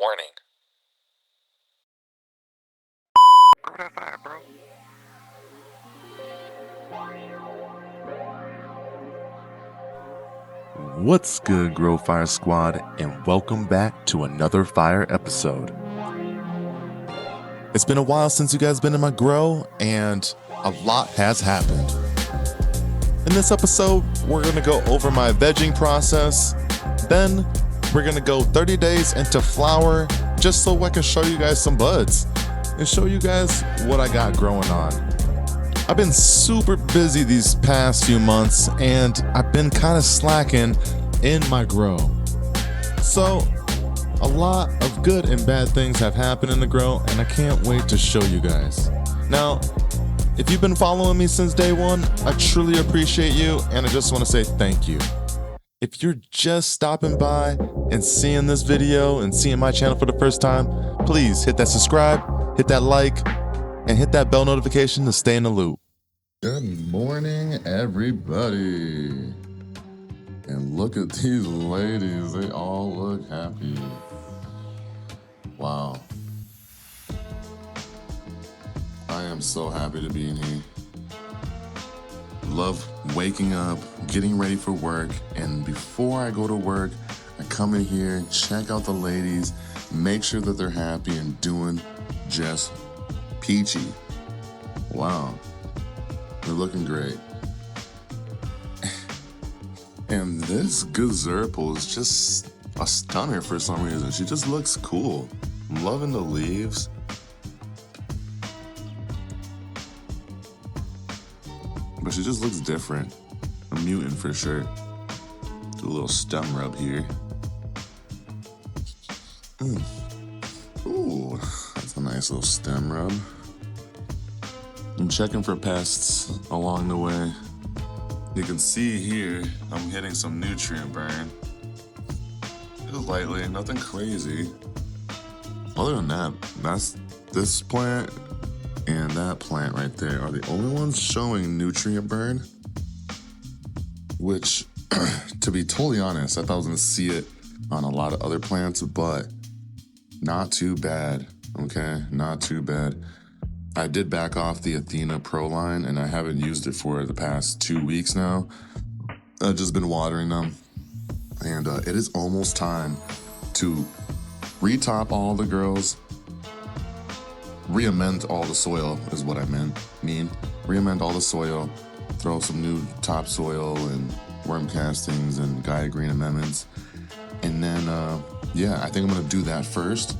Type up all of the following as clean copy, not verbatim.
Warning. Grow that fire, bro. What's good, GrowFire squad, and welcome back to another fire episode. It's been a while since you guys been in my grow, and a lot has happened. In this episode, we're gonna go over my vegging process. Then we're gonna go 30 days into flower, just so I can show you guys some buds and show you guys what I got growing on. I've been super busy these past few months, and I've been kind of slacking in my grow. So a lot of good and bad things have happened in the grow, and I can't wait to show you guys. Now, if you've been following me since day one, I truly appreciate you, and I just want to say thank you. If you're just stopping by and seeing this video and seeing my channel for the first time, please hit that subscribe, hit that like, and hit that bell notification to stay in the loop. Good morning, everybody. And look at these ladies, they all look happy. Wow. I am so happy to be in here. Love waking up, getting ready for work, and before I go to work, I come in here, check out the ladies, make sure that they're happy and doing just peachy. Wow, they're looking great. And this Gazerple is just a stunner for some reason. She just looks cool. I'm loving the leaves. But she just looks different. A mutant for sure. Do a little stem rub here. Ooh, that's a nice little stem rub. I'm checking for pests along the way. You can see here, I'm hitting some nutrient burn. Just lightly, nothing crazy. Other than that, that's this plant and that plant right there are the only ones showing nutrient burn, which, to be totally honest, I thought I was gonna see it on a lot of other plants, but not too bad, okay? Not too bad. I did back off the Athena Pro line, and I haven't used it for the past 2 weeks now. I've just been watering them, and it is almost time to retop all the girls, re-amend all the soil is what I mean. Re-amend all the soil, throw some new topsoil and worm castings and Gaia Green amendments. And then, yeah, I think I'm gonna do that first.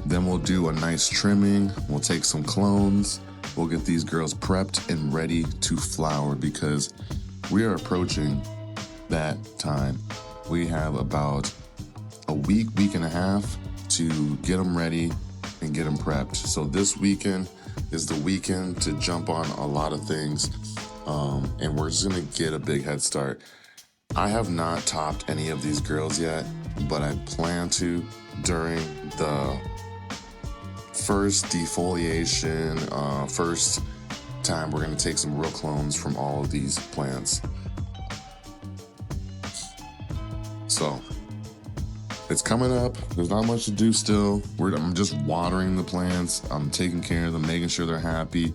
Then we'll do a nice trimming. We'll take some clones. We'll get these girls prepped and ready to flower because we are approaching that time. We have about a week and a half to get them ready and get them prepped. So this weekend is the weekend to jump on a lot of things, and we're just gonna get a big head start. I have not topped any of these girls yet, but I plan to during the first defoliation, first time we're gonna take some real clones from all of these plants. So it's coming up. There's not much to do still. I'm just watering the plants. I'm taking care of them, making sure they're happy.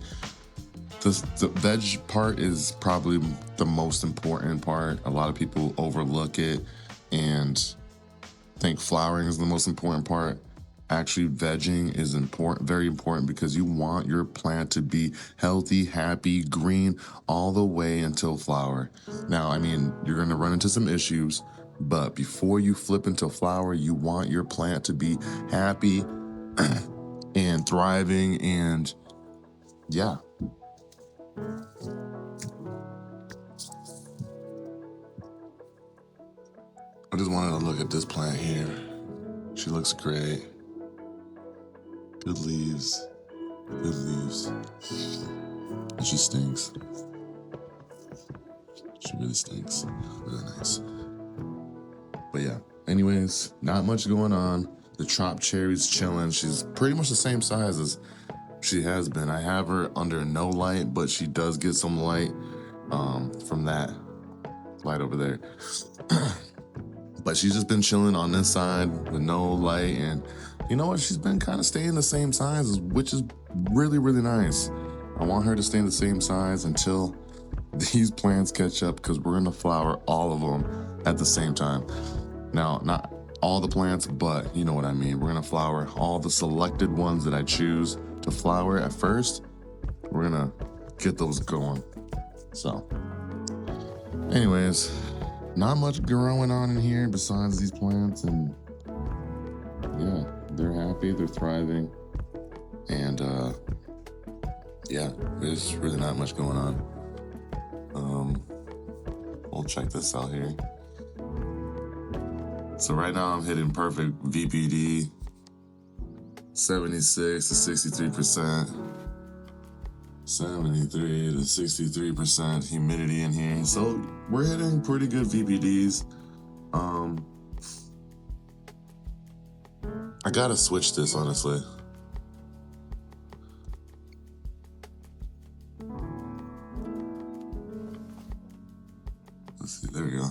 The veg part is probably the most important part. A lot of people overlook it and think flowering is the most important part. Actually, vegging is important, very important, because you want your plant to be healthy, happy, green, all the way until flower. Now, I mean, you're gonna run into some issues, but before you flip into flower, you want your plant to be happy and thriving, and yeah. I just wanted to look at this plant here. She looks great. Good leaves. Good leaves. And she stinks. She really stinks. Really nice. But yeah, anyways, not much going on. The Trop Cherry's chilling. She's pretty much the same size as she has been. I have her under no light, but she does get some light from that light over there. But she's just been chilling on this side with no light, and you know what? She's been kind of staying the same size, which is really, really nice. I want her to stay the same size until these plants catch up, because we're gonna flower all of them at the same time. Now, not all the plants, but you know what I mean. We're gonna flower all the selected ones that I choose to flower at first. We're gonna get those going. So, anyways, not much going on in here besides these plants, and yeah, they're happy, they're thriving, and yeah, there's really not much going on. We'll check this out here. So right now I'm hitting perfect VPD, 76 to 63%, 73 to 63% humidity in here. So we're hitting pretty good VPDs. I gotta switch this, honestly. Let's see, there we go.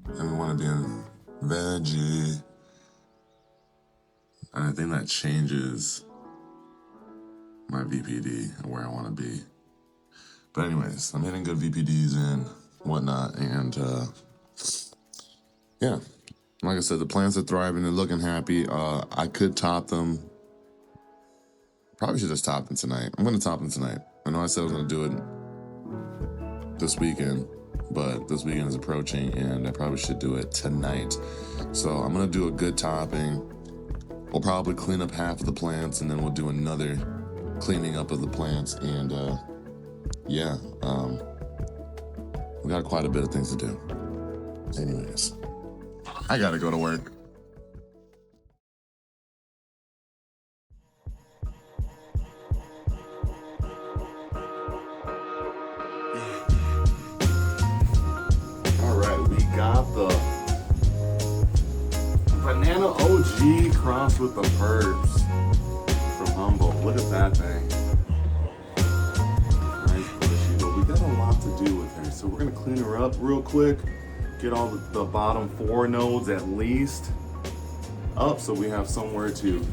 And we want to be in veggie. And I think that changes my VPD and where I want to be. But anyways, I'm hitting good VPDs and whatnot. And yeah, like I said, the plants are thriving. They're looking happy. I could top them. Probably should just top them tonight. I'm going to top them tonight. I know I said I was going to do it this weekend, but this weekend is approaching and I probably should do it tonight. So I'm gonna do a good topping. We'll probably clean up half of the plants, and then we'll do another cleaning up of the plants. And yeah, we got quite a bit of things to do. Anyways, I gotta go to work. Got the Banana OG crossed with the Perbs from Humboldt. Look at that thing. Nice bushy, but we got a lot to do with her. So we're gonna clean her up real quick, get all the bottom 4 nodes at least up, so we have somewhere to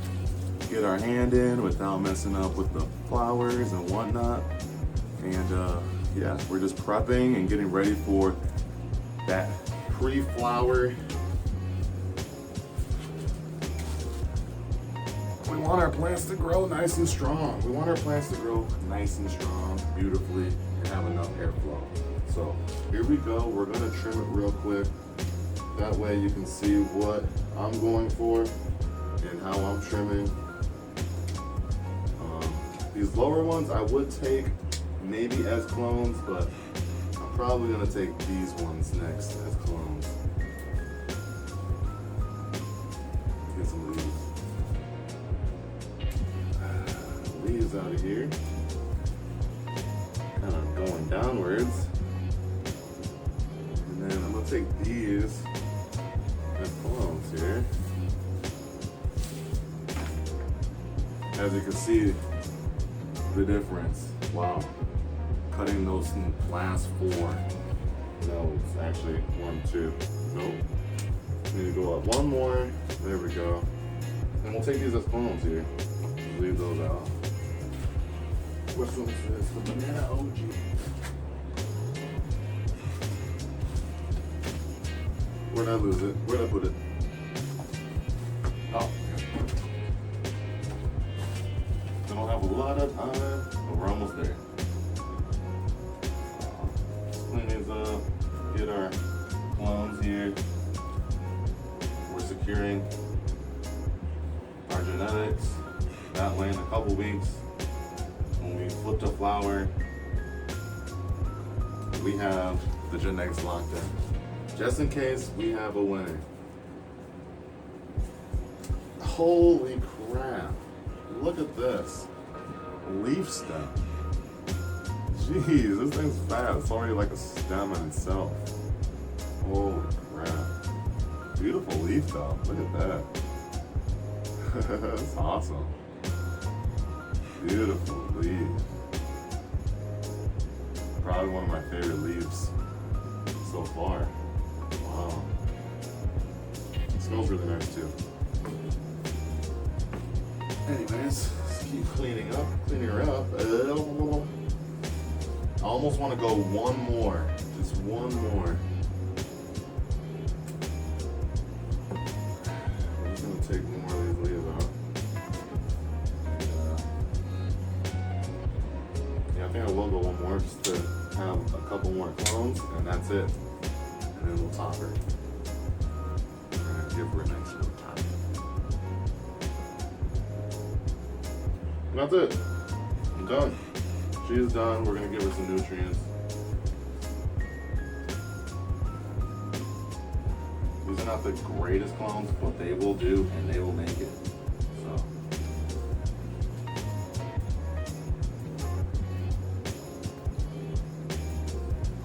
get our hand in without messing up with the flowers and whatnot. And yeah, we're just prepping and getting ready for that pre-flower. We want our plants to grow nice and strong. We want our plants to grow nice and strong, beautifully, and have enough airflow. So here we go. We're gonna trim it real quick. That way you can see what I'm going for and how I'm trimming. These lower ones I would take maybe as clones, but I'm probably gonna take these ones next as clones. Get some leaves out of here. Kind of going downwards. And then I'm gonna take these as clones here. As you can see, the difference. Wow. Cutting those last 4 nodes. Actually, 1, 2. Nope. Need to go up 1 more. There we go. And we'll take these as clones here. Just leave those out. Which one is this? The Banana OG. Where'd I lose it? Where'd I put it? Oh. I don't have a lot of time, but we're almost there. Clean these up, get our clones here. We're securing our genetics. That way in a couple weeks, when we flip to flower, we have the genetics locked in. Just in case we have a winner. Holy crap. Look at this. Leaf stem. Jeez, this thing's fat. It's already like a stem in itself. Holy crap. Beautiful leaf though. Look at that. That's awesome. Beautiful leaf. Probably one of my favorite leaves so far. Wow. smells really nice too. Anyways, let's keep cleaning her up. I almost want to go one more, just one more. I'm just gonna take more of these leaves out. Yeah, I think I will go one more just to have a couple more clones, and that's it. And then we'll top her. And give her a nice little top. And that's it. I'm done. She is done. We're gonna give her some nutrients. These are not the greatest clones, but they will do and they will make it. So.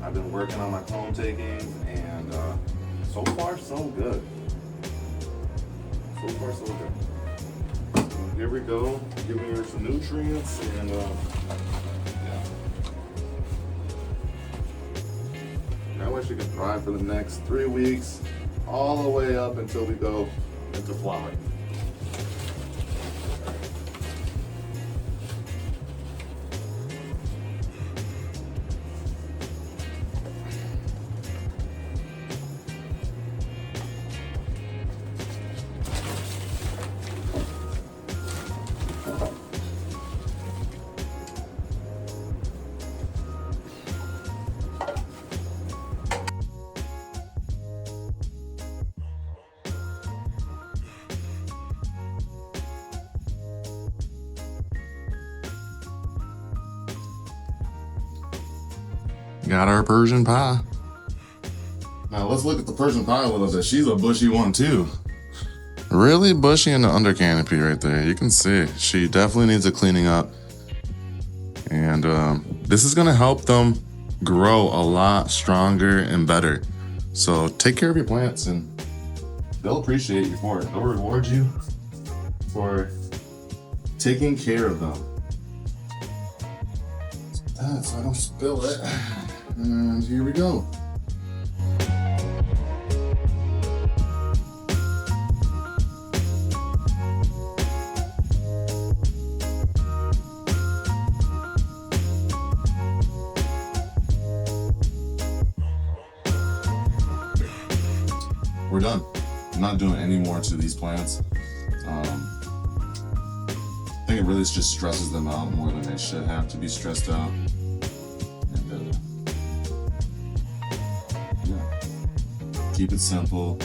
I've been working on my clone takings and so far so good. So far so good. Here we go, giving her some nutrients and yeah. Now she can thrive for the next 3 weeks, all the way up until we go into flower. Got our Persian pie. Now let's look at the Persian pie a little bit. She's a bushy one too. Really bushy in the under canopy right there. You can see she definitely needs a cleaning up. And this is gonna help them grow a lot stronger and better. So take care of your plants and they'll appreciate you for it. They'll reward you for taking care of them. That so I don't spill it. And here we go. We're done. I'm not doing any more to these plants. I think it really just stresses them out more than they should have to be stressed out. And yeah, keep it simple.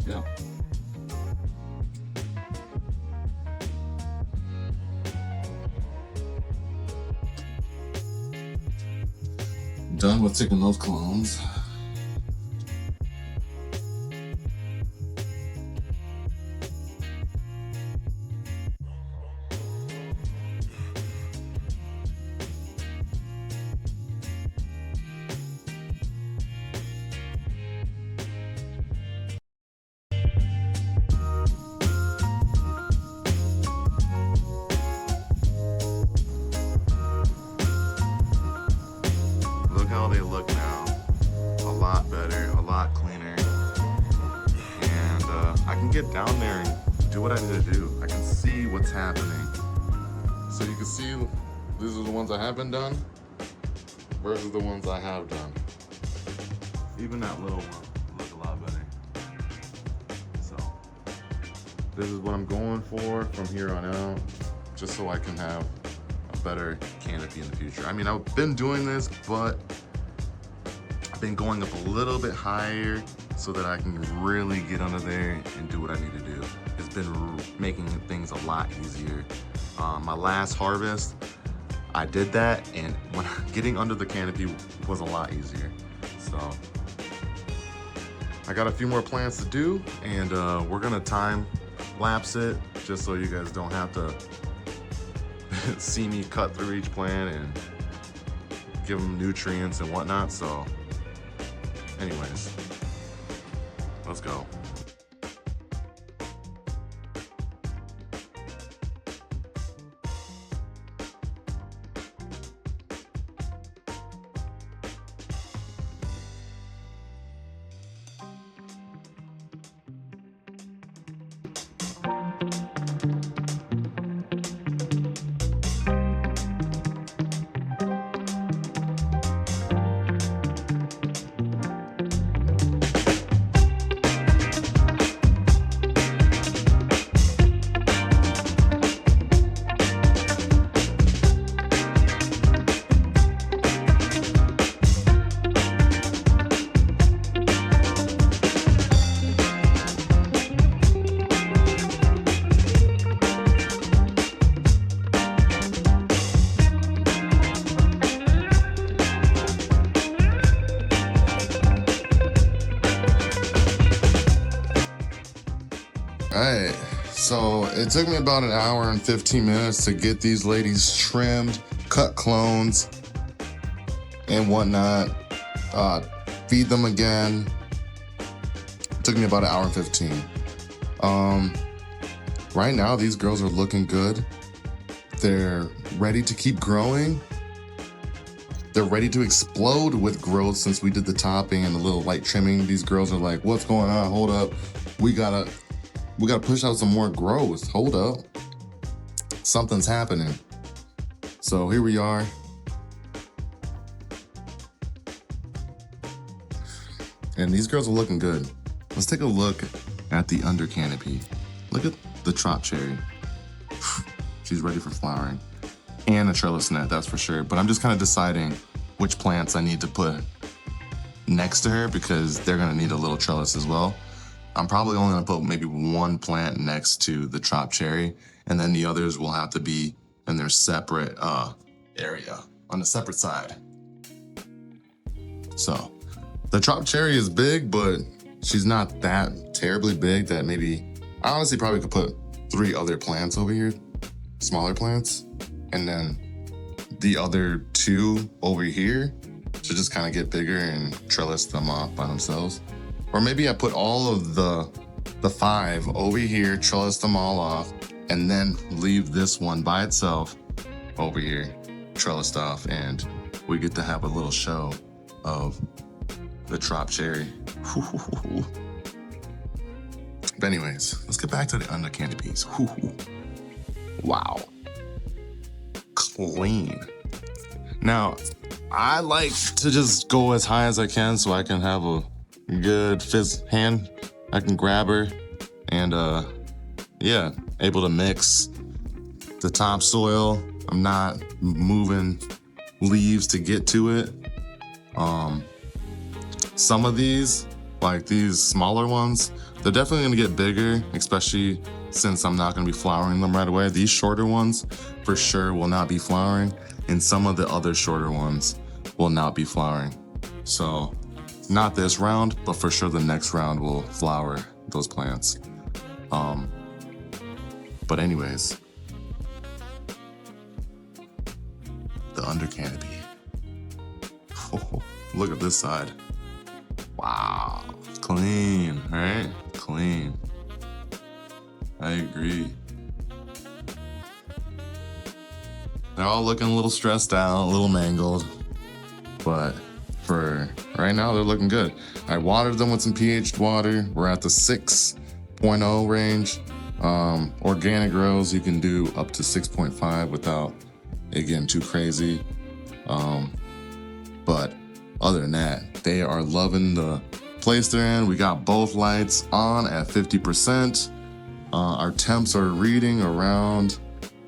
Yeah. Done with taking those clones. Look how they look now. A lot better, a lot cleaner. And I can get down there and do what I need to do. I can see what's happening. So you can see these are the ones I haven't done versus the ones I have done. Even that little one look a lot better. So this is what I'm going for from here on out, just so I can have a better canopy in the future. I mean, I've been doing this, but I've been going up a little bit higher so that I can really get under there and do what I need to do. It's been making things a lot easier. My last harvest, I did that, and when getting under the canopy was a lot easier. So I got a few more plants to do, and we're gonna time lapse it just so you guys don't have to see me cut through each plant and give them nutrients and whatnot. So anyways, let's go. So it took me about an hour and 15 minutes to get these ladies trimmed, cut clones and whatnot, feed them again. It took me about an hour and 15. Right now, these girls are looking good. They're ready to keep growing. They're ready to explode with growth since we did the topping and the little light trimming. These girls are like, what's going on? Hold up. We gotta push out some more growth. Hold up. Something's happening. So here we are. And these girls are looking good. Let's take a look at the under canopy. Look at the trop cherry. She's ready for flowering. And a trellis net, that's for sure. But I'm just kind of deciding which plants I need to put next to her because they're gonna need a little trellis as well. I'm probably only gonna put maybe one plant next to the trop cherry, and then the others will have to be in their separate area, on the separate side. So, the trop cherry is big, but she's not that terribly big that maybe, I honestly probably could put 3 other plants over here, smaller plants. And then the other 2 over here should just kind of get bigger and trellis them off by themselves. Or maybe I put all of the 5 over here, trellis them all off, and then leave this one by itself over here, trellised off, and we get to have a little show of the trop cherry. But anyways, let's get back to the under canopies. Wow. Clean. Now, I like to just go as high as I can so I can have a good hand. I can grab her and yeah, able to mix the topsoil. I'm not moving leaves to get to it. Some of these, like these smaller ones, they're definitely gonna get bigger, especially since I'm not gonna be flowering them right away. These shorter ones for sure will not be flowering, and some of the other shorter ones will not be flowering. So not this round, but for sure the next round will flower those plants. But anyways, the under canopy. Oh, look at this side. Wow, clean, right? Clean. I agree. They're all looking a little stressed out, a little mangled, but for right now, they're looking good. I watered them with some pH water. We're at the 6.0 range. Organic grows, you can do up to 6.5 without it getting too crazy. But other than that, they are loving the place they're in. We got both lights on at 50%. Our temps are reading around,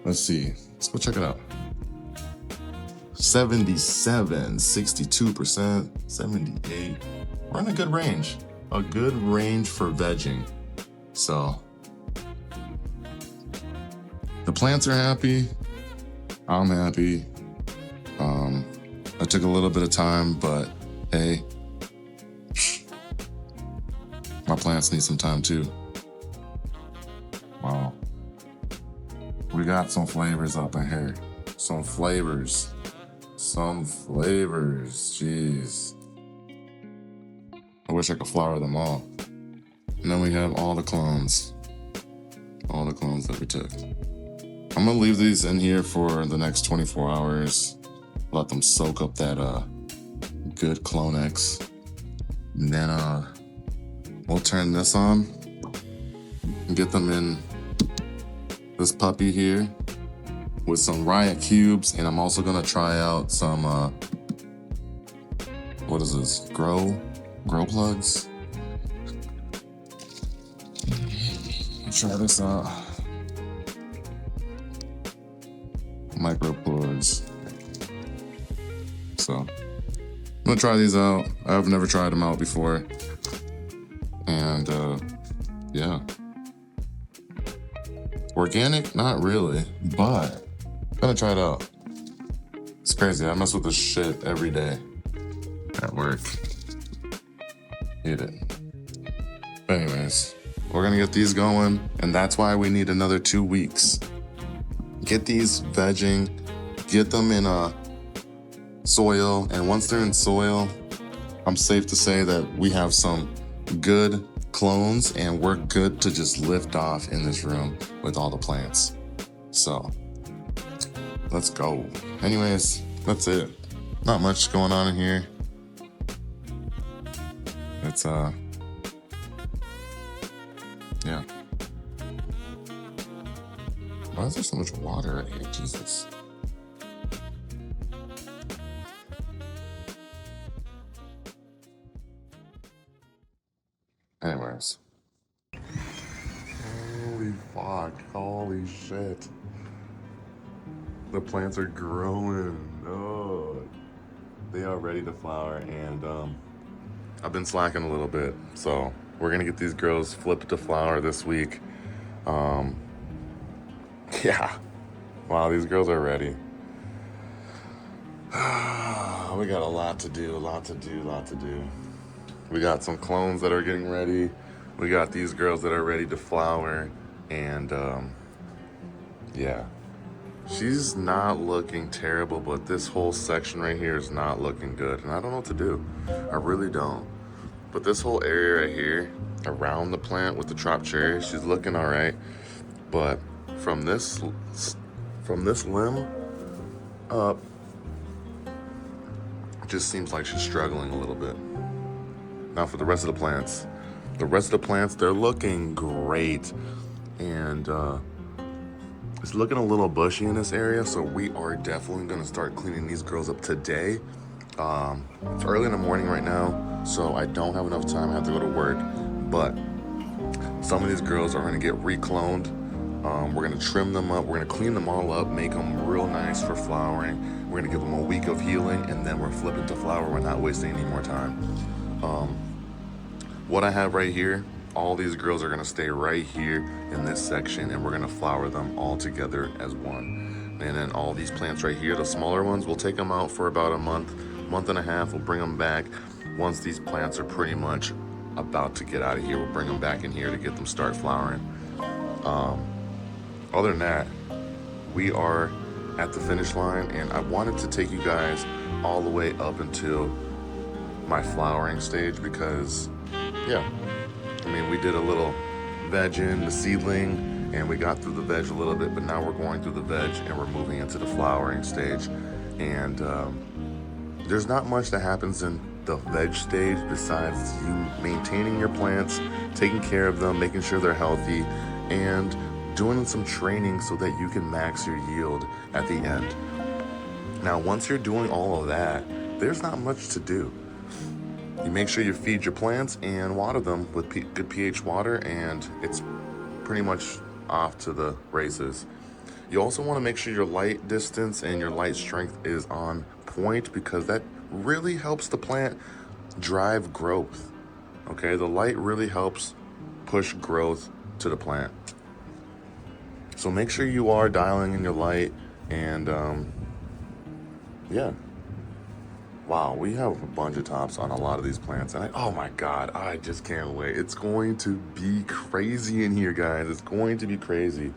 let's see, let's go check it out. 77, 62%, 78. We're in a good range for vegging. So the plants are happy. I'm happy. I took a little bit of time, but hey, my plants need some time too. Wow. We got some flavors up in here. Some flavors. Jeez. I wish I could flower them all. And then we have all the clones. All the clones that we took. I'm gonna leave these in here for the next 24 hours. Let them soak up that good Clonex. And then we'll turn this on and get them in this puppy here with some Riot cubes. And I'm also gonna try out some what is this? Grow plugs. Try this out. Micro plugs. So I'm gonna try these out. I've never tried them out before. And yeah. Organic, not really, but I'm gonna try it out. It's crazy. I mess with this shit every day at work. Hate it. But anyways, We're gonna get these going, and that's why we need another 2 weeks. Get these vegging, get them in a soil, and once they're in soil, I'm safe to say that we have some good clones and we're good to just lift off in this room with all the plants. So let's go. Anyways, that's it. Not much going on in here. It's yeah. Why is there so much water in here? Jesus. Anyways. Holy fuck. Holy shit. The plants are growing. Oh. They are ready to flower, and I've been slacking a little bit. So we're gonna get these girls flipped to flower this week. Yeah. Wow, these girls are ready. We got a lot to do, a lot to do. We got some clones that are getting ready. We got these girls that are ready to flower. And yeah. She's not looking terrible, but this whole section right here is not looking good. And I don't know what to do. I really don't. But this whole area right here, around the plant with the chopped cherry, she's looking all right. But from this limb up, it just seems like she's struggling a little bit. Now for the rest of the plants. The rest of the plants, they're looking great. And it's looking a little bushy in this area, so we are definitely gonna start cleaning these girls up today. It's early in the morning right now, so I don't have enough time. I have to go to work, but some of these girls are gonna get recloned. We're gonna trim them up. We're gonna clean them all up, make them real nice for flowering. We're gonna give them a week of healing, and then we're flipping to flower. We're not wasting any more time. What I have right here, all these girls are gonna stay right here in this section, and we're gonna flower them all together as one. And then all these plants right here, the smaller ones, we'll take them out for about a month and a half. We'll bring them back once these plants are pretty much about to get out of here. We'll bring them back in here to get them start flowering. Other than that, we are at the finish line, and I wanted to take you guys all the way up until my flowering stage because, yeah, I mean, we did a little veg in the seedling, and we got through the veg a little bit, but now we're going through the veg and we're moving into the flowering stage. And there's not much that happens in the veg stage besides you maintaining your plants, taking care of them, making sure they're healthy, and doing some training so that you can max your yield at the end. Now, once you're doing all of that, there's not much to do. You make sure you feed your plants and water them with good pH water, and it's pretty much off to the races. You also want to make sure your light distance and your light strength is on point, because that really helps the plant drive growth. Okay, the light really helps push growth to the plant. So make sure you are dialing in your light, and yeah. Wow, we have a bunch of tops on a lot of these plants, and oh my God, I just can't wait. It's going to be crazy in here, guys. It's going to be crazy.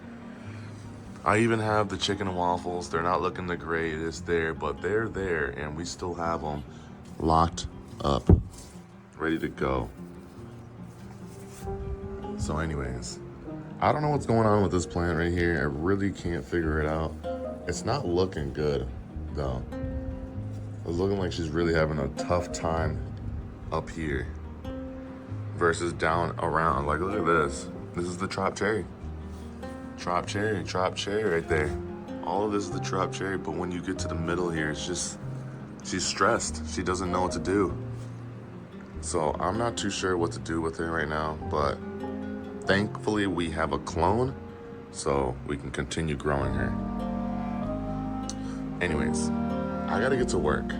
I even have the chicken and waffles. They're not looking the greatest there, but they're there, and we still have them locked up, ready to go. So anyways, I don't know what's going on with this plant right here. I really can't figure it out. It's not looking good, though. It's looking like she's really having a tough time up here versus down around. Like, look at this. This is the chopped cherry. Chopped cherry right there. All of this is the chopped cherry, but when you get to the middle here, it's just, she's stressed. She doesn't know what to do. So I'm not too sure what to do with her right now, but thankfully we have a clone, so we can continue growing her. Anyways, I gotta get to work,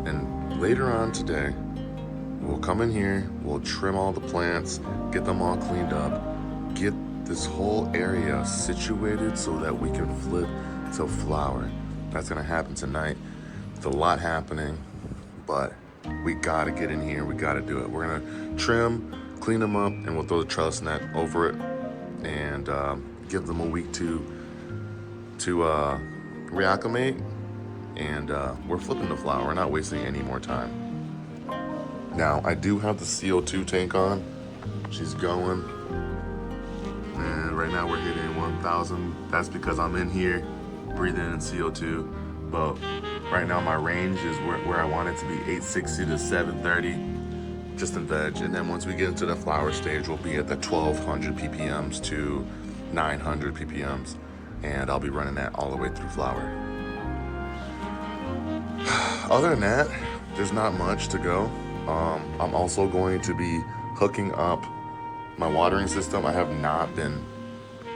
and later on today, we'll come in here, we'll trim all the plants, get them all cleaned up, get this whole area situated so that we can flip to flower. That's gonna happen tonight. It's a lot happening, but we gotta get in here, we gotta do it. We're gonna trim, clean them up, and we'll throw the trellis net over it and give them a week to reacclimate. And we're flipping the flower. We're not wasting any more time. Now, I do have the CO2 tank on. She's going. And right now we're hitting 1,000. That's because I'm in here breathing in CO2. But right now my range is where I want it to be, 860 to 730, just in veg. And then once we get into the flower stage, we'll be at the 1,200 ppms to 900 ppms. And I'll be running that all the way through flower. Other than that, there's not much to go. I'm also going to be hooking up my watering system. I have not been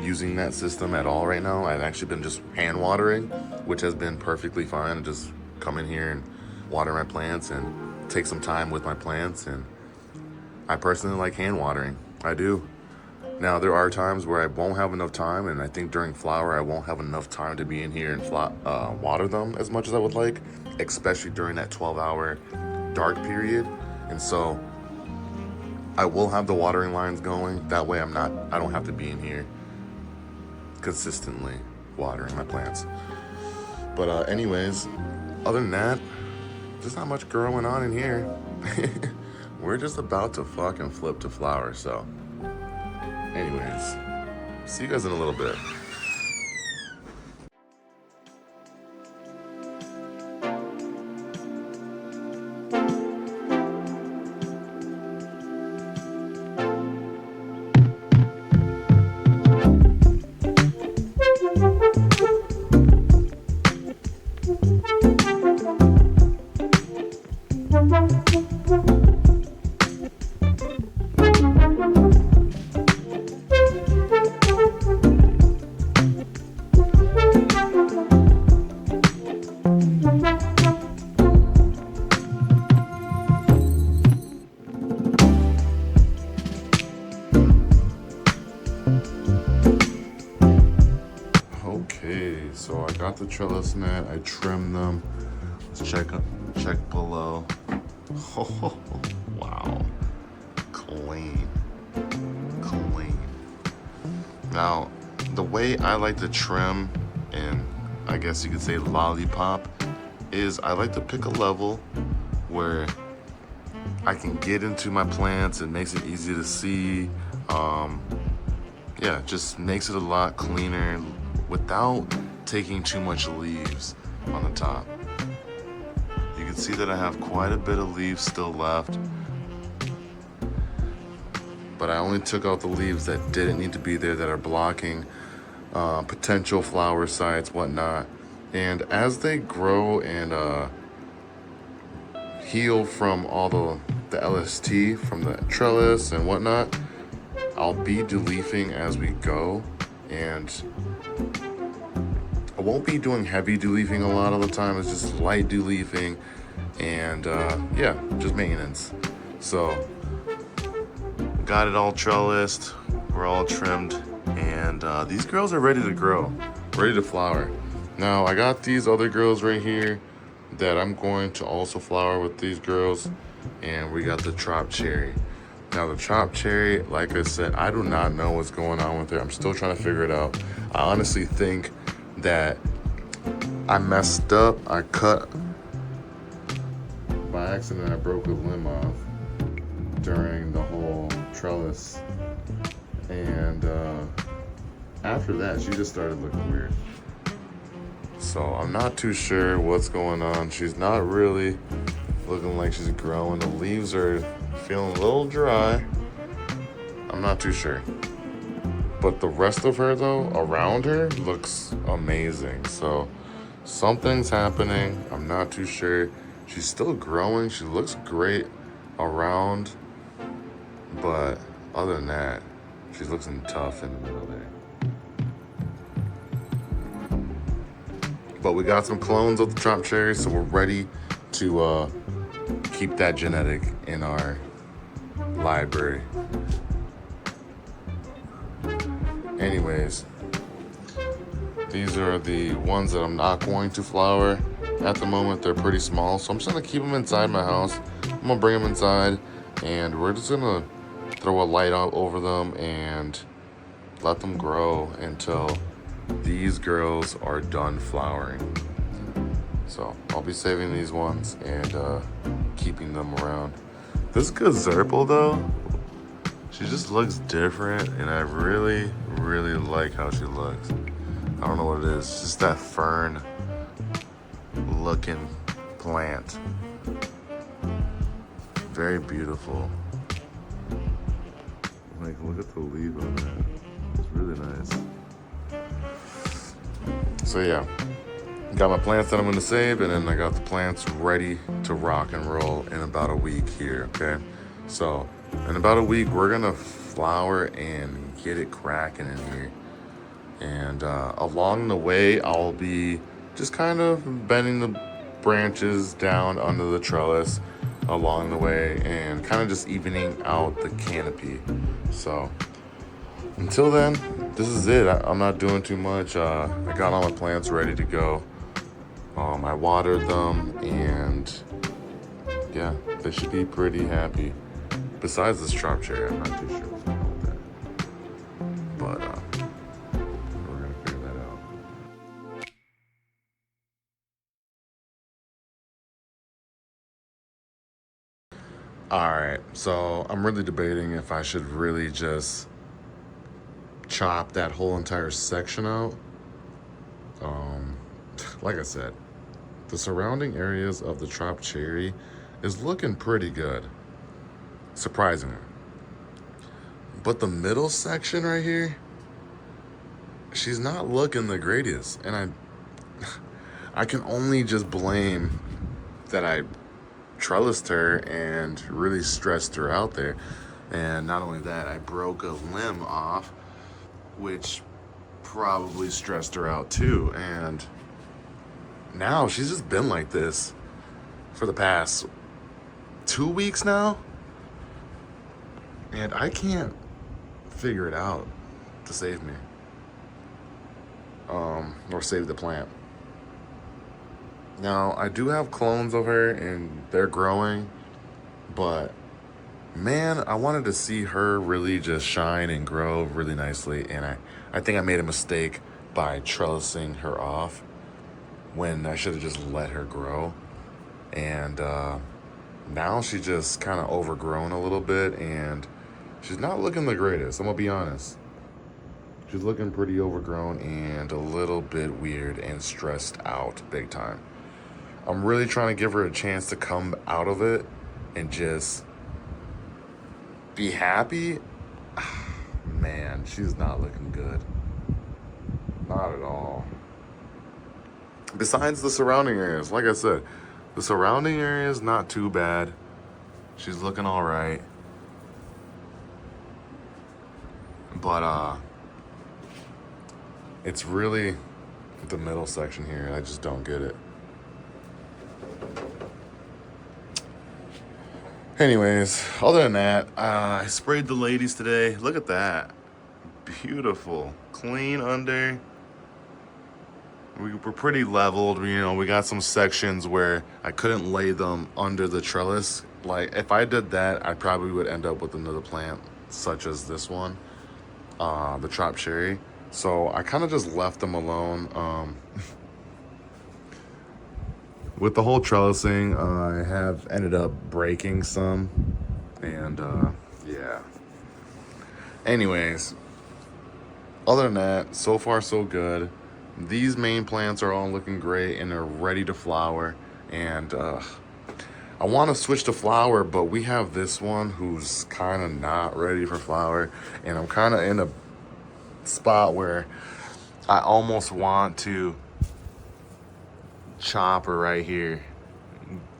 using that system at all right now. I've actually been just hand watering, which has been perfectly fine. Just come in here and water my plants and take some time with my plants. And I personally like hand watering. I do. Now, there are times where I won't have enough time, and I think during flower I won't have enough time to be in here and water them as much as I would like, especially during that 12-hour dark period. And so I will have the watering lines going. That way I don't have to be in here consistently watering my plants. But anyways, other than that, there's not much growing on in here. We're just about to fucking flip to flower. So anyways, see you guys in a little bit. So I got the trellis net, I trimmed them. Let's check below. Oh, wow. Clean. Now, the way I like to trim, and I guess you could say lollipop, is I like to pick a level where I can get into my plants. It makes it easy to see. Yeah, just makes it a lot cleaner without taking too much leaves on the top. You can see that I have quite a bit of leaves still left, but I only took out the leaves that didn't need to be there, that are blocking potential flower sites, whatnot. And as they grow and heal from all the LST from the trellis and whatnot, I'll be deleafing as we go. And I won't be doing heavy deleafing a lot of the time. It's just light deleafing and yeah, just maintenance. So got it all trellised, we're all trimmed, and these girls are ready to grow, ready to flower. Now I got these other girls right here that I'm going to also flower with these girls, and we got the Trop Cherry. Now the Trop Cherry, like I said, I do not know what's going on with it. I'm still trying to figure it out. I honestly think that I messed up. I cut by accident. I broke a limb off during the whole trellis, and after that she just started looking weird. So I'm not too sure what's going on. She's not really looking like she's growing. The leaves are feeling a little dry. I'm not too sure. But the rest of her, though, around her, looks amazing. So something's happening. I'm not too sure. She's still growing. She looks great around. But other than that, she's looking tough in the middle there. But we got some clones of the Trop Cherry, so we're ready to keep that genetic in our library. Anyways, these are the ones that I'm not going to flower at the moment. They're pretty small, so I'm just gonna keep them inside my house. I'm gonna bring them inside, and we're just gonna throw a light out over them, and let them grow until these girls are done flowering. So I'll be saving these ones and keeping them around. This Gazerpal though, she just looks different, and I really, really like how she looks. I don't know what it is, it's just that fern looking plant. Very beautiful. Like, look at the leaf on that. It's really nice. So yeah, got my plants that I'm gonna save, and then I got the plants ready to rock and roll in about a week here, okay? So in about a week, we're gonna flower and get it cracking in here. And along the way, I'll be just kind of bending the branches down under the trellis along the way and kind of just evening out the canopy. So until then, this is it. I'm not doing too much. I got all my plants ready to go. I watered them, and yeah, they should be pretty happy. Besides this drop cherry, I'm not too sure what's going on with that. But we're gonna figure that out. Alright, so I'm really debating if I should really just chop that whole entire section out. Like I said, the surrounding areas of the chopped cherry is looking pretty good, surprisingly. But the middle section right here, she's not looking the greatest, and I can only just blame that I trellised her and really stressed her out there. And not only that, I broke a limb off, which probably stressed her out too. And now she's just been like this for the past 2 weeks now, and I can't figure it out to save me, or save the plant. Now, I do have clones of her, and they're growing, but man, I wanted to see her really just shine and grow really nicely, and I think I made a mistake by trellising her off when I should have just let her grow. And now she's just kind of overgrown a little bit, and she's not looking the greatest, I'm gonna be honest. She's looking pretty overgrown and a little bit weird and stressed out big time. I'm really trying to give her a chance to come out of it and just be happy. Man, she's not looking good. Not at all. Besides the surrounding areas, like I said, the surrounding area is not too bad. She's looking all right. But it's really the middle section here. I just don't get it. Anyways, other than that, I sprayed the ladies today. Look at that. Beautiful. Clean under. We're pretty leveled. You know, we got some sections where I couldn't lay them under the trellis. Like, if I did that, I probably would end up with another plant, such as this one, the chopped cherry. So I kind of just left them alone. With the whole trellising, I have ended up breaking some, and yeah. Anyways, other than that, so far so good. These main plants are all looking great, and they're ready to flower. And I want to switch to flower, but we have this one who's kind of not ready for flower, and I'm kind of in a spot where I almost want to chop her right here,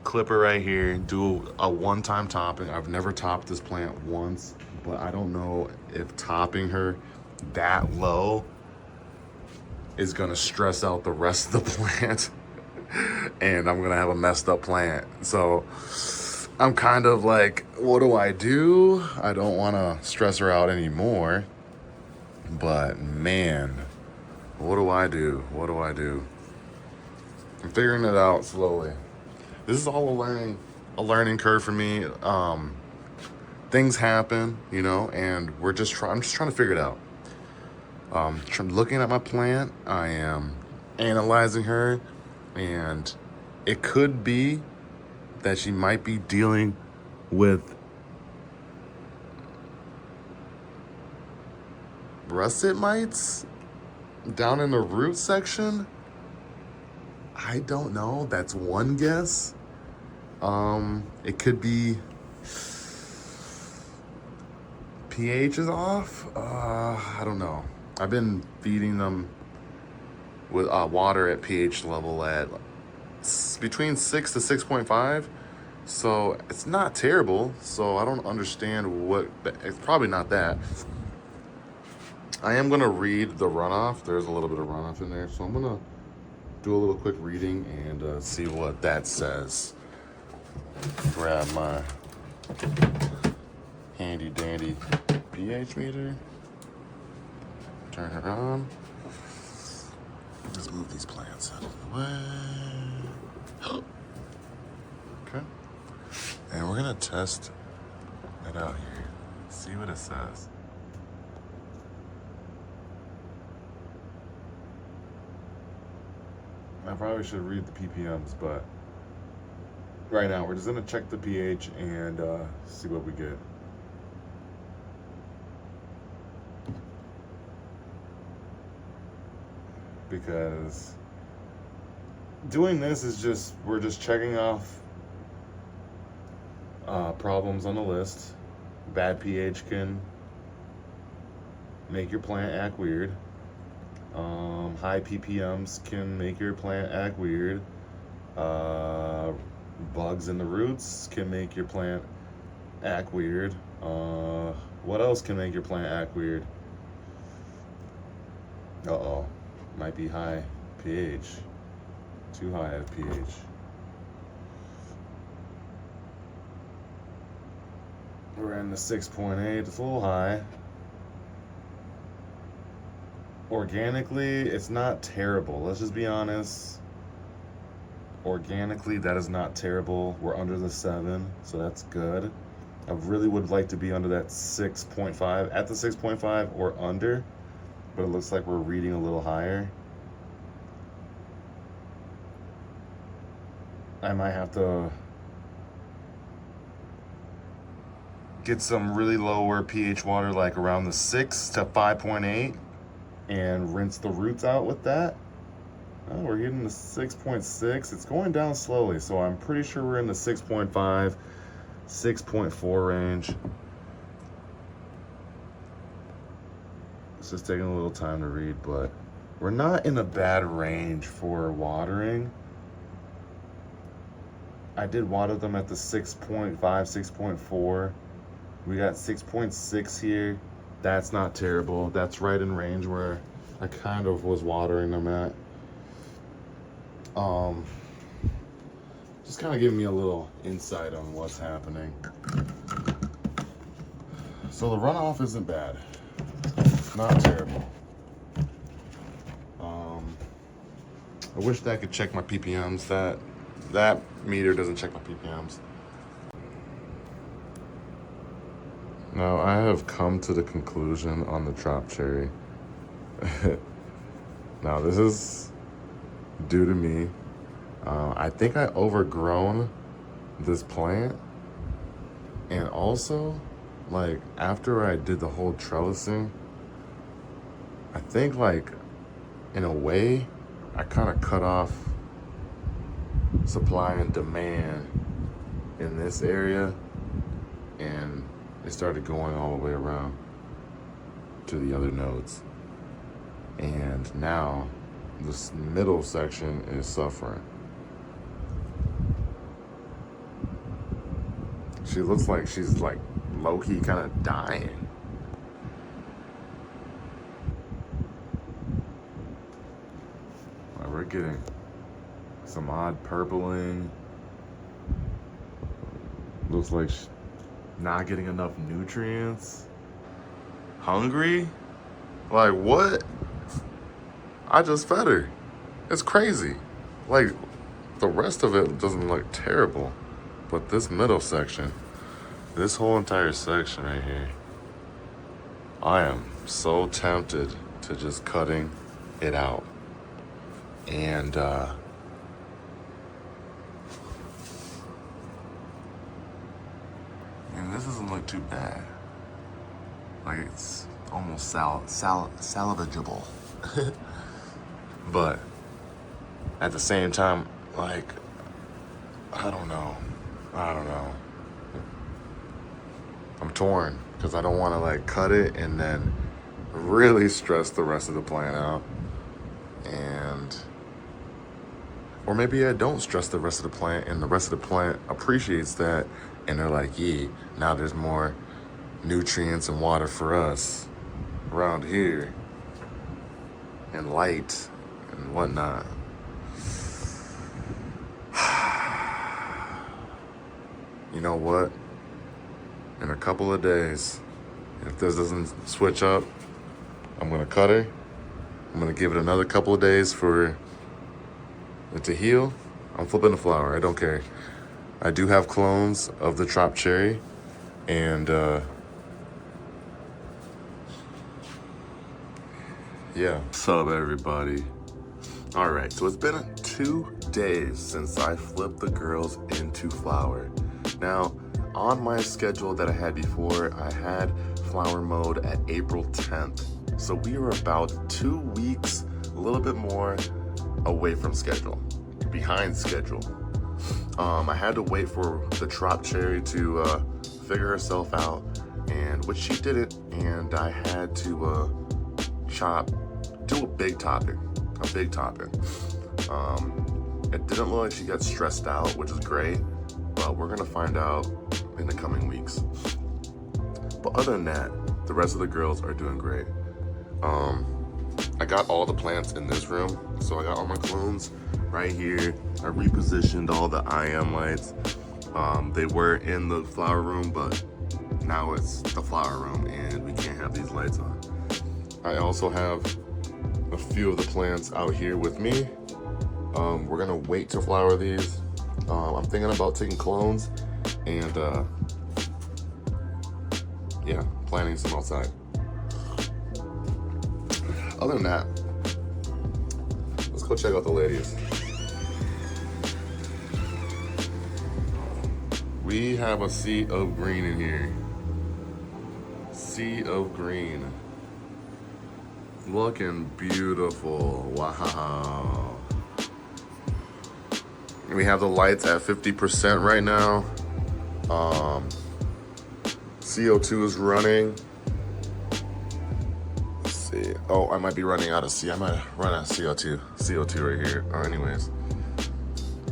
clip her right here, do a one-time topping. I've never topped this plant once, but I don't know if topping her that low is gonna stress out the rest of the plant and I'm gonna have a messed up plant. So I'm kind of like, what do? I don't want to stress her out anymore, but man, what do I do? I'm figuring it out slowly. This is all a learning curve for me. things happen, you know, and I'm just trying to figure it out. Looking at my plant, I am analyzing her, and it could be that she might be dealing with russet mites down in the root section. I don't know. That's one guess. It could be pH is off. I don't know. I've been feeding them with water at pH level at between 6 to 6.5. So it's not terrible. So I don't understand what, it's probably not that. I am going to read the runoff. There's a little bit of runoff in there. So I'm going to do a little quick reading and see what that says. Grab my handy dandy pH meter. Turn it on. Let's move these plants out of the way. Okay. And we're going to test it out here. See what it says. I probably should read the ppms, but right now we're just gonna check the pH and see what we get. Because doing this is just, we're just checking off problems on the list. Bad pH can make your plant act weird. High ppms can make your plant act weird. Bugs in the roots can make your plant act weird. What else can make your plant act weird? Might be high pH. Too high of pH. We're in the 6.8. It's a little high. Organically, it's not terrible. Let's just be honest. Organically, that is not terrible. We're under the 7, so that's good. I really would like to be under that 6.5, at the 6.5 or under, but it looks like we're reading a little higher. I might have to get some really lower pH water, like around the 6 to 5.8. And rinse the roots out with that. Oh, we're getting the 6.6. It's going down slowly, so I'm pretty sure we're in the 6.5, 6.4 range. It's just taking a little time to read, but we're not in a bad range for watering. I did water them at the 6.5, 6.4. We got 6.6 here. That's not terrible. That's right in range where I kind of was watering them at. Just kind of giving me a little insight on what's happening. So the runoff isn't bad. Not terrible. I wish that I could check my ppms. That meter doesn't check my ppms. Now, I have come to the conclusion on the drop cherry. Now, this is due to me. I think I overgrown this plant. And also, like, after I did the whole trellising, I think, like, in a way, I kind of cut off supply and demand in this area. And it started going all the way around to the other nodes. And now this middle section is suffering. She looks like she's like low-key kind of dying. We're getting some odd purpling. Looks like she's not getting enough nutrients. Hungry? Like, what? I just fed her. It's crazy. Like, the rest of it doesn't look terrible, but this middle section This whole entire section right here, I am so tempted to just cutting it out. And this doesn't look too bad. Like it's almost salvageable. But at the same time, like, I don't know. I'm torn because I don't want to like cut it and then really stress the rest of the plant out. Or maybe I don't stress the rest of the plant and the rest of the plant appreciates that and they're like, yeah, now there's more nutrients and water for us around here and light and whatnot. You know what? In a couple of days, if this doesn't switch up, I'm gonna cut her. I'm gonna give it another couple of days for it to heal. I'm flipping the flower, I don't care. I do have clones of the Trop Cherry, and yeah. What's up, everybody? All right, so it's been 2 days since I flipped the girls into flower. Now, on my schedule that I had before, I had flower mode at April 10th. So we were about 2 weeks, a little bit more away from schedule, behind schedule. I had to wait for the Trop Cherry to figure herself out, and which she didn't, and I had to do a big topping. It didn't look like she got stressed out, which is great, but we're gonna find out in the coming weeks. But other than that, the rest of the girls are doing great. I got all the plants in this room, so I got all my clones right here. I repositioned all the IM lights. They were in the flower room, but now it's the flower room and we can't have these lights on. I also have a few of the plants out here with me. We're gonna wait to flower these. I'm thinking about taking clones and yeah, planting some outside. Other than that, let's go check out the ladies. We have a sea of green in here. Sea of green. Looking beautiful, wow. We have the lights at 50% right now. CO2 is running. Let's see. Oh, I might be running out of I might run out of CO2. CO2 right here. Anyways,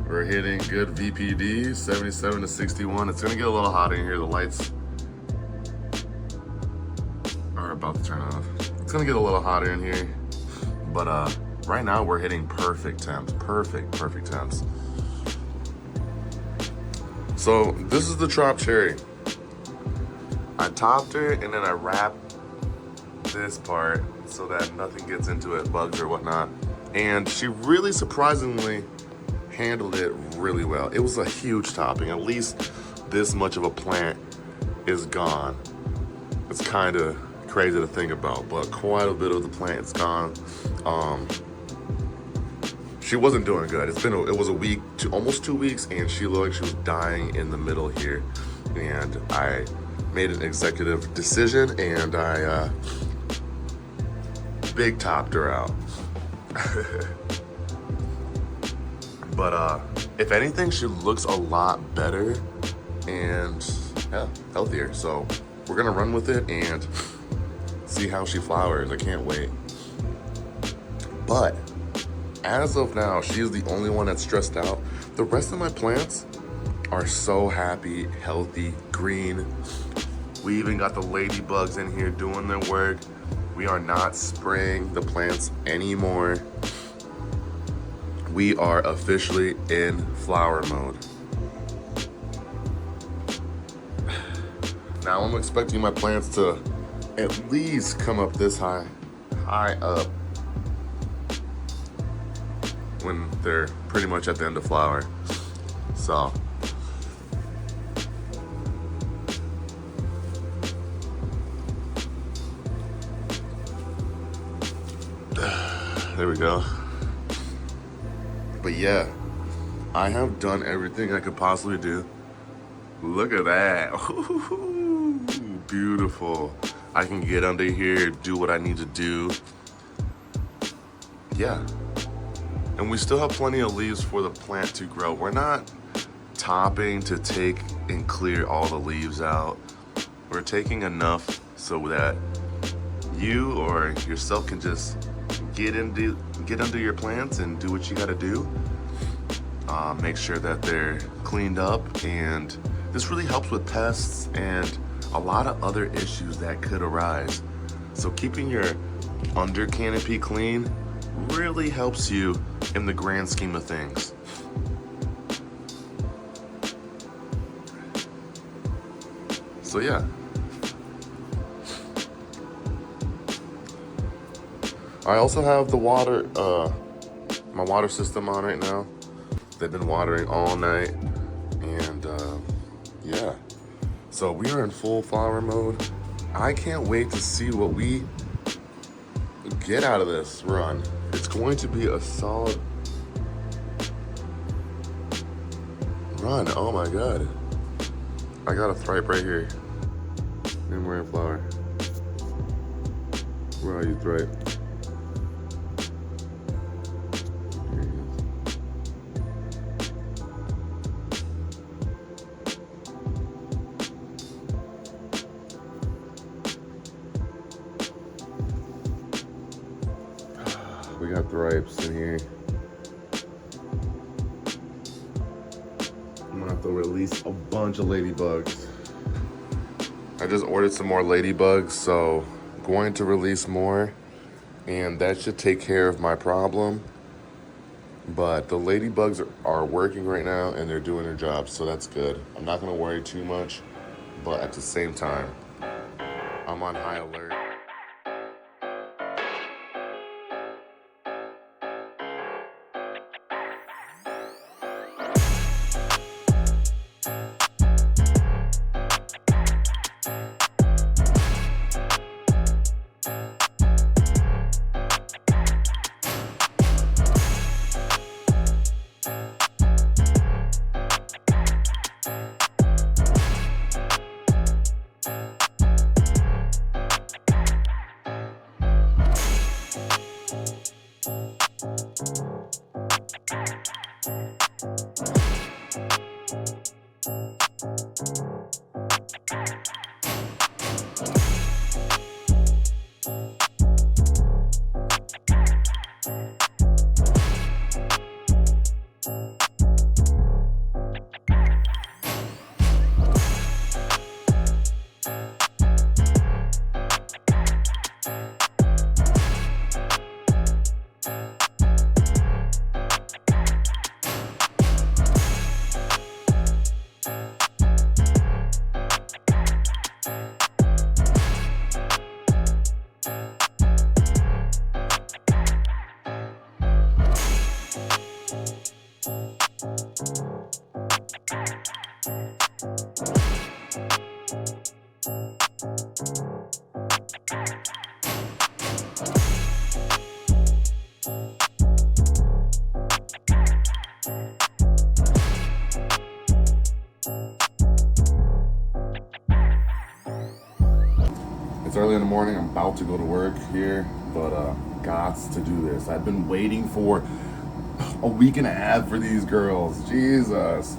we're hitting good VPD, 77 to 61. It's gonna get a little hot in here. The lights are about to turn off. It's gonna get a little hotter in here, but right now we're hitting perfect temps. Perfect temps. So this is the Trop Cherry. I topped her and then I wrapped this part so that nothing gets into it, bugs or whatnot. And she really surprisingly handled it really well. It was a huge topping. At least this much of a plant is gone. It's kind of crazy to think about, but quite a bit of the plant is gone. She wasn't doing good. It was a week to almost 2 weeks, and she looked like she was dying in the middle here. And I made an executive decision, and I big topped her out. But if anything, she looks a lot better and healthier. So we're gonna run with it and see how she flowers. I can't wait. But as of now, she is the only one that's stressed out. The rest of my plants are so happy, healthy, green. We even got the ladybugs in here doing their work. We are not spraying the plants anymore. We are officially in flower mode. Now I'm expecting my plants to at least come up this high up when they're pretty much at the end of flower. So There we go. But yeah, I have done everything I could possibly do. Look at that. Ooh, beautiful. I can get under here, do what I need to do. Yeah. And we still have plenty of leaves for the plant to grow. We're not topping to take and clear all the leaves out. We're taking enough so that you or yourself can just get under your plants and do what you gotta do. Make sure that they're cleaned up, and this really helps with pests and a lot of other issues that could arise. So keeping your under canopy clean really helps you in the grand scheme of things. So yeah. I also have the water, my water system on right now. They've been watering all night, and yeah. So we are in full flower mode. I can't wait to see what we get out of this run. It's going to be a solid run. Oh my God. I got a thripe right here. And we're in flower. Where are you, thripe? Here he is. We got thripes in here. I'm gonna have to release a bunch of ladybugs. I just ordered some more ladybugs, so I'm going to release more, and that should take care of my problem. But the ladybugs are working right now, and they're doing their job, so that's good. I'm not gonna worry too much, but at the same time, I'm on high alert. It's early in the morning. I'm about to go to work here, but gots to do this. I've been waiting for a week and a half for these girls. Jesus.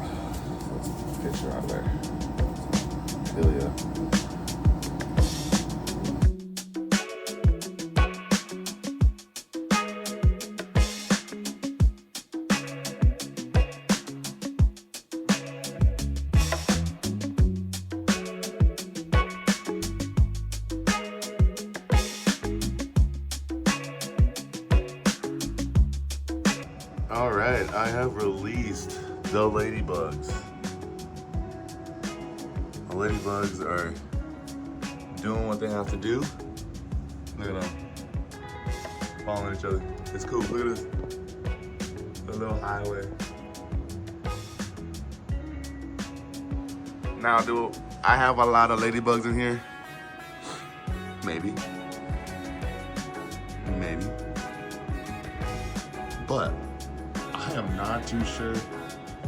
Let's get you out of there. Ilya. All right, I have released the ladybugs. The ladybugs are doing what they have to do. Look at them, following each other. It's cool, look at this. The little highway. Now, do I have a lot of ladybugs in here? Maybe. but I am not too sure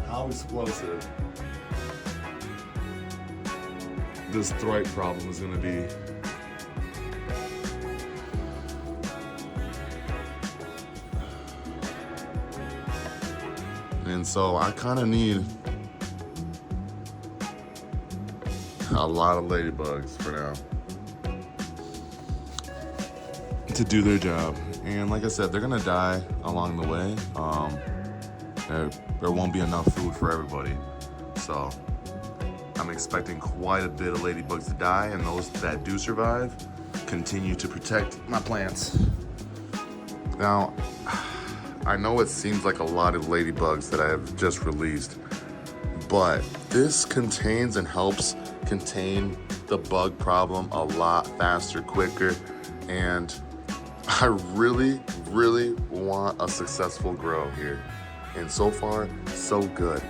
how explosive this thripe problem is gonna be. And so I kind of need a lot of ladybugs for now to do their job. And like I said, they're gonna die along the way. There won't be enough food for everybody. So I'm expecting quite a bit of ladybugs to die, and those that do survive continue to protect my plants. Now, I know it seems like a lot of ladybugs that I have just released, but this contains and helps contain the bug problem a lot faster, quicker, and I really, really want a successful grow here. And so far, so good.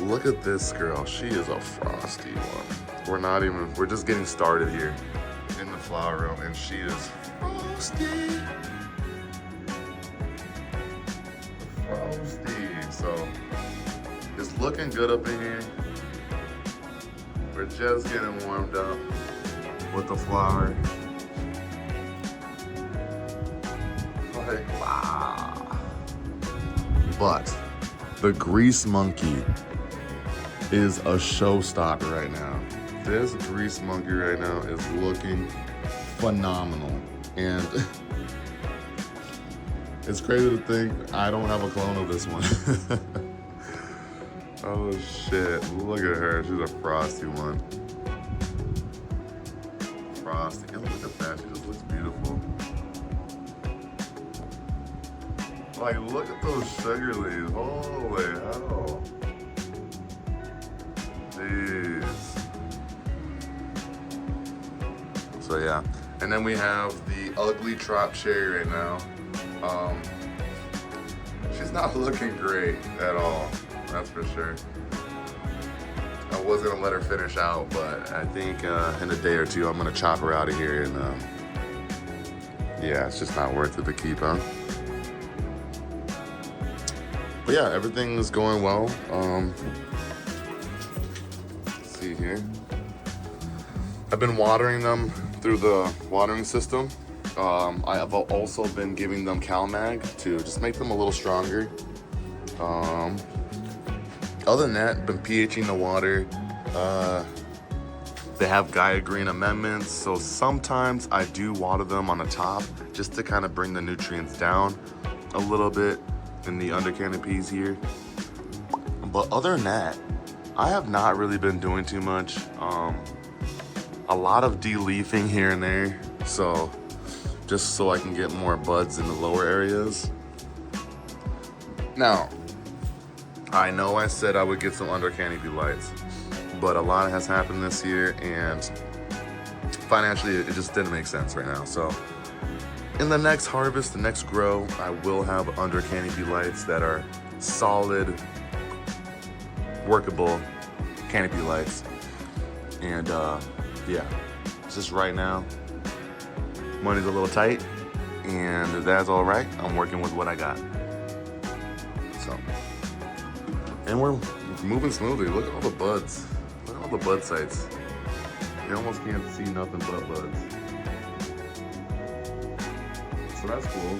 Look at this girl. She is a frosty one. We're just getting started here in the flower room, and she is frosty. So it's looking good up in here. We're just getting warmed up with the flower. Like, wow. But the grease monkey is a showstopper right now. This grease monkey right now is looking phenomenal. And it's crazy to think I don't have a clone of this one. Oh shit, look at her. She's a frosty one. Frosty, and look at that, she just looks beautiful. Like, look at those sugar leaves, holy hell. Jeez. So yeah, and then we have the ugly trop cherry right now. She's not looking great at all, that's for sure. I was gonna let her finish out, but I think in a day or two I'm gonna chop her out of here, and yeah, it's just not worth it to keep, huh? But yeah, everything is going well. Let's see here. I've been watering them through the watering system. I have also been giving them CalMag to just make them a little stronger. Other than that, been pHing the water. They have Gaia Green amendments, so sometimes I do water them on the top just to kind of bring the nutrients down a little bit in the under canopies here. But other than that, I have not really been doing too much. A lot of de-leafing here and there, so just so I can get more buds in the lower areas. Now, I know I said I would get some under canopy lights, but a lot has happened this year, and financially it just didn't make sense right now. So in the next harvest, the next grow, I will have under canopy lights that are solid, workable canopy lights. And yeah, just right now, money's a little tight, and that's all right. I'm working with what I got. So, and we're moving smoothly. Look at all the buds. Look at all the bud sites. You almost can't see nothing but buds. So that's cool.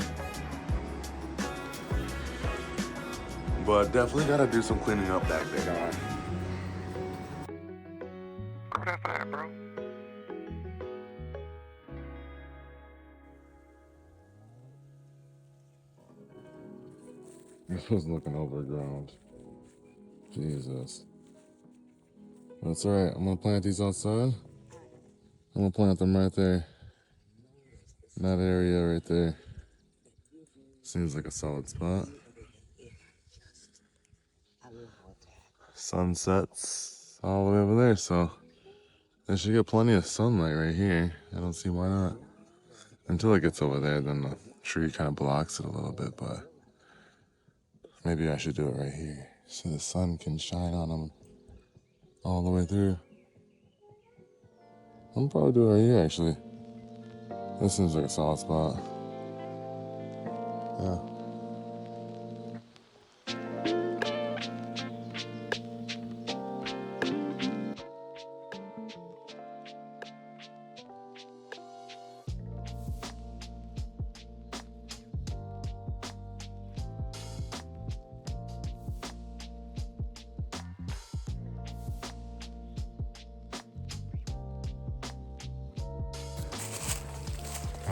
But definitely gotta do some cleaning up back there. Grow that fire, bro. I was looking over the ground. Jesus. That's alright. I'm gonna plant these outside. I'm gonna plant them right there. In that area right there. Seems like a solid spot. Sunsets all the way over there, so they should get plenty of sunlight right here. I don't see why not. Until it gets over there, then the tree kind of blocks it a little bit, but maybe I should do it right here so the sun can shine on them all the way through. I'm probably do it right here, actually. This seems like a solid spot. Yeah.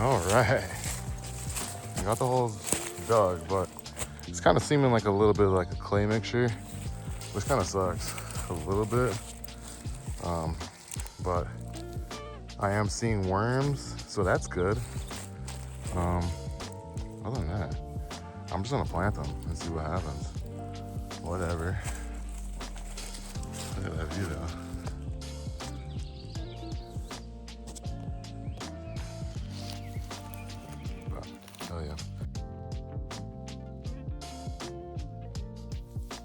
All right. I got the holes dug, but it's kind of seeming like a little bit like a clay mixture, which kind of sucks a little bit. But I am seeing worms, so that's good. Other than that, I'm just gonna plant them and see what happens. Whatever. Look at that view though. Oh yeah.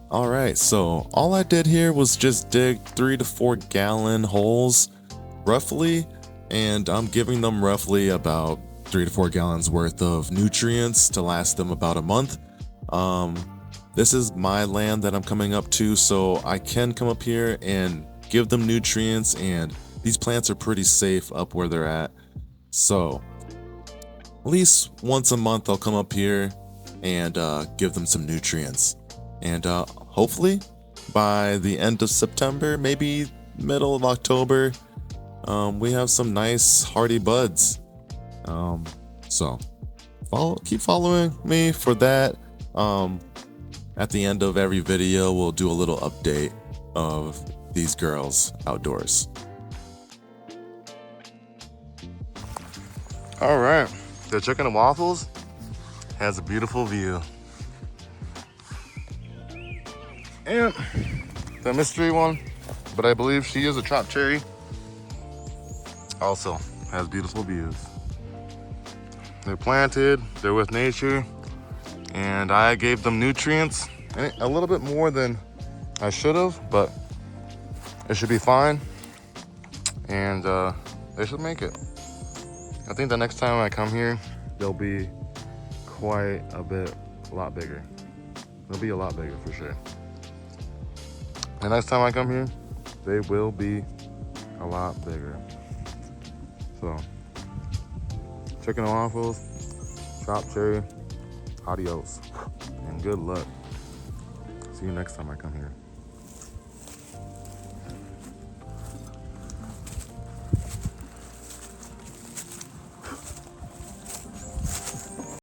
All right, so all I did here was just dig 3 to 4 gallon holes roughly, and I'm giving them roughly about 3 to 4 gallons worth of nutrients to last them about a month. This is my land that I'm coming up to, so I can come up here and give them nutrients, and these plants are pretty safe up where they're at. So at least once a month I'll come up here and give them some nutrients. And hopefully by the end of September, maybe middle of October, we have some nice hardy buds. So keep following me for that. At the end of every video, we'll do a little update of these girls outdoors. All right, the chicken and waffles has a beautiful view. And the mystery one, but I believe she is a chopped cherry, also has beautiful views. They're planted, they're with nature, and I gave them nutrients, and a little bit more than I should have, but it should be fine, and they should make it. I think the next time I come here, they'll be quite a lot bigger. They'll be a lot bigger for sure. The next time I come here, they will be a lot bigger. So, chicken and waffles, chopped cherry, adios, and good luck. See you next time I come here.